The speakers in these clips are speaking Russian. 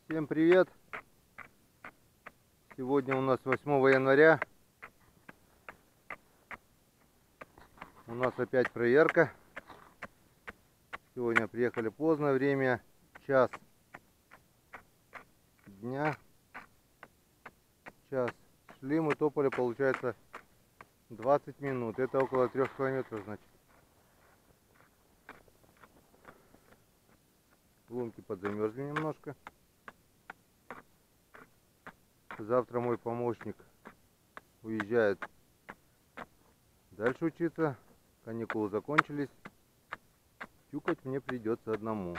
Всем привет! Сегодня у нас 8 января. У нас опять проверка. Сегодня приехали поздно, время час дня. Час. Шли мы, топали, получается, 20 минут. Это около 3 километров, значит. Лунки подзамерзли немножко. Завтра мой помощник уезжает дальше учиться. Каникулы закончились. Тюкать мне придется одному.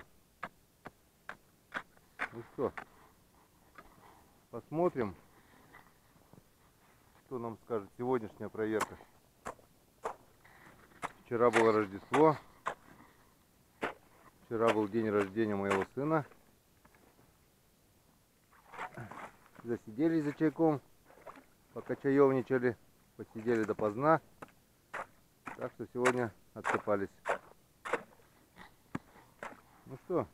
Ну что, посмотрим, что нам скажет сегодняшняя проверка. Вчера было Рождество. Вчера был день рождения моего сына. Засиделись за чайком, пока чаевничали, посидели допоздна. Так что сегодня откопались. Ну что,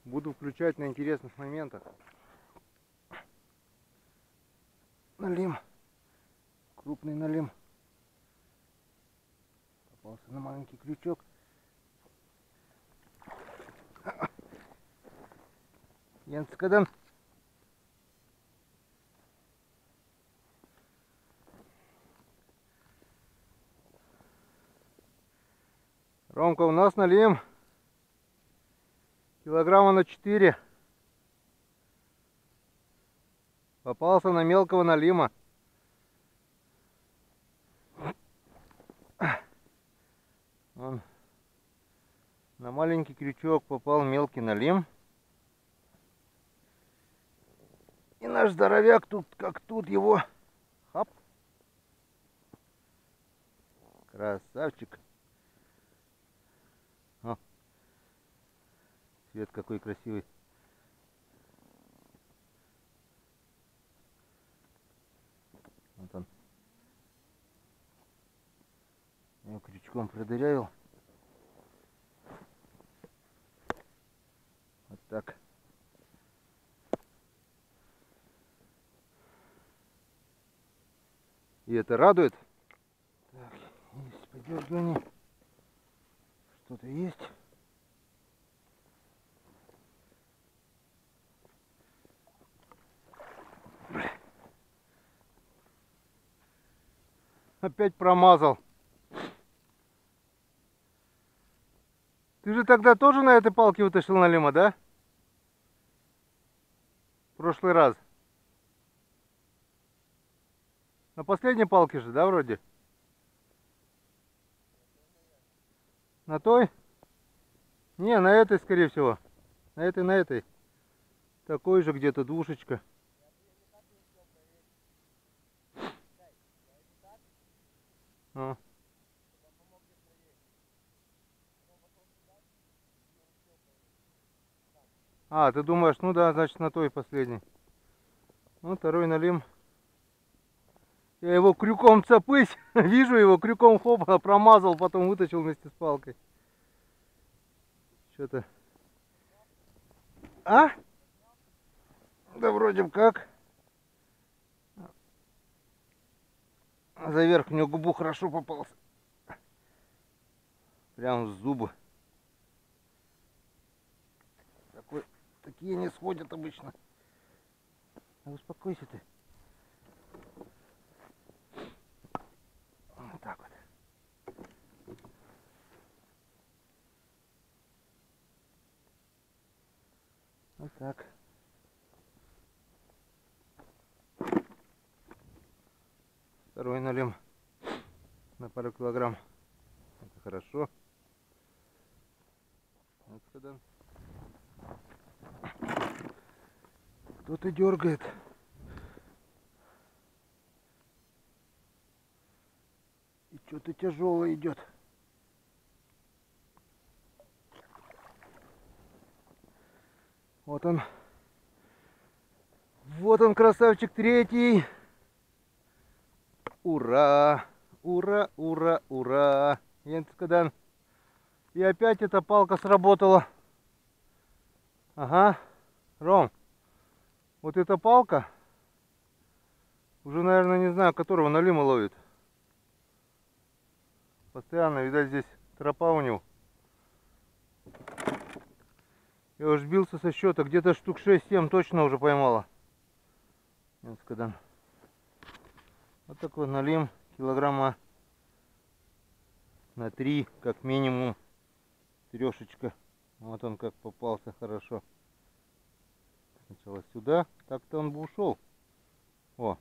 буду включать на интересных моментах. Налим. Крупный налим. Попался на маленький крючок. Янскадан. Ромка, у нас налим килограмма на 4. Попался на мелкого налима. Он на маленький крючок попал мелкий налим. И наш здоровяк тут, как тут его. Хап. Красавчик. О, цвет какой красивый. Вот он. Я его крючком продырявил. Вот так. И это радует. Так, есть подергивание. Что-то есть. Опять промазал. Ты же тогда тоже на этой палке вытащил налима, да? В прошлый раз. На последней палке же, да, вроде? На той? Не, на этой, скорее всего. На этой. Такой же где-то двушечка. А, ты думаешь, ну да, значит на той последней. Ну, второй налим. Я его крюком цапысь, вижу его, крюком хоп, промазал, потом вытащил вместе с палкой. Что-то... А? Да вроде как. За верхнюю губу хорошо попался. Прям в зубы. Такие не сходят обычно. А успокойся ты. Вот так вот. Вот так. Второй налим на пару килограмм. Это хорошо. Вот сюда. Кто-то дергает. И что-то тяжелое идет. Вот он. Вот он, красавчик, третий. Ура! Ура, ура, ура! Янскадан. И опять эта палка сработала. Ага. Ром, вот эта палка, уже, наверное, не знаю, которого налима ловит. Постоянно, видать, здесь тропа у него. Я уже сбился со счета, где-то штук 6-7 точно уже поймала. Вот такой налим, килограмма на 3, как минимум. Трешечка. Вот он как попался хорошо. Сначала сюда, так-то он бы ушел. О,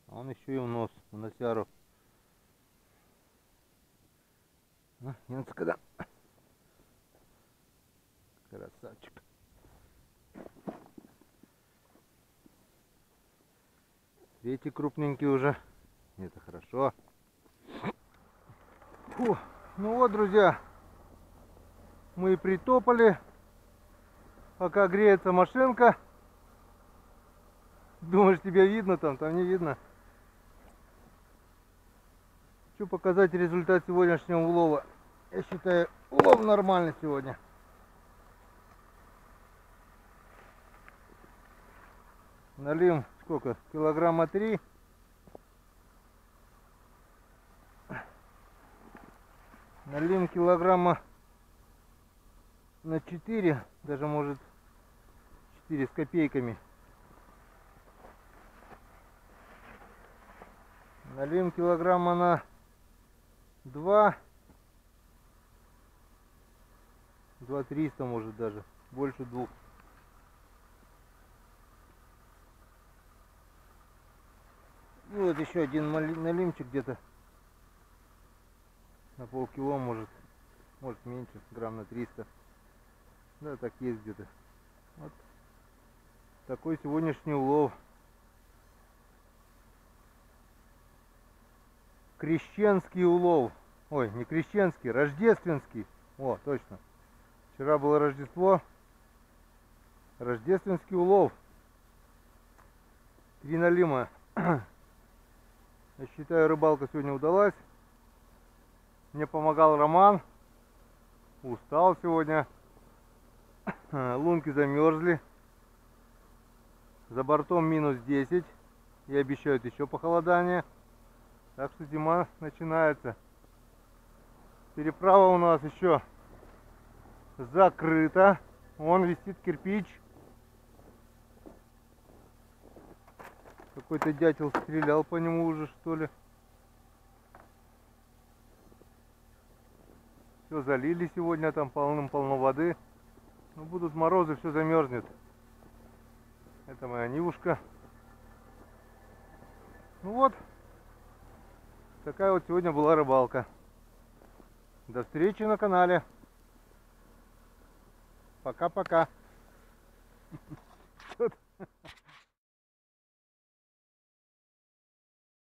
а он еще и в нос, в носяру. Когда красавчик. Эти крупненькие уже. Это хорошо. Фу. Ну вот, друзья, мы притопали. Пока греется машинка. Думаешь, тебя видно там? Там не видно. Хочу показать результат сегодняшнего улова. Я считаю, улов нормальный сегодня. Налим сколько? Килограмма 3. Налим килограмма на 4. Даже может 4 с копейками. Налим килограмма на 2. 2-300 может даже. Больше 2. И вот еще один налимчик где-то на полкило, может меньше, грамм на 300. Да, так есть где-то. Вот такой сегодняшний улов. Крещенский улов. Ой, не крещенский, рождественский. О, точно. Вчера было Рождество. Рождественский улов. 3 налима. Я считаю, рыбалка сегодня удалась. Мне помогал Роман. Устал сегодня. Лунки замерзли. За бортом минус 10. И обещают еще похолодание. Так что зима начинается. Переправа у нас еще закрыта. Вон висит кирпич. Какой-то дятел стрелял по нему уже, что ли. Все залили сегодня, там полным-полно воды. Ну, будут морозы, все замерзнет. Это моя Нивушка. Ну вот. Такая вот сегодня была рыбалка. До встречи на канале. Пока-пока.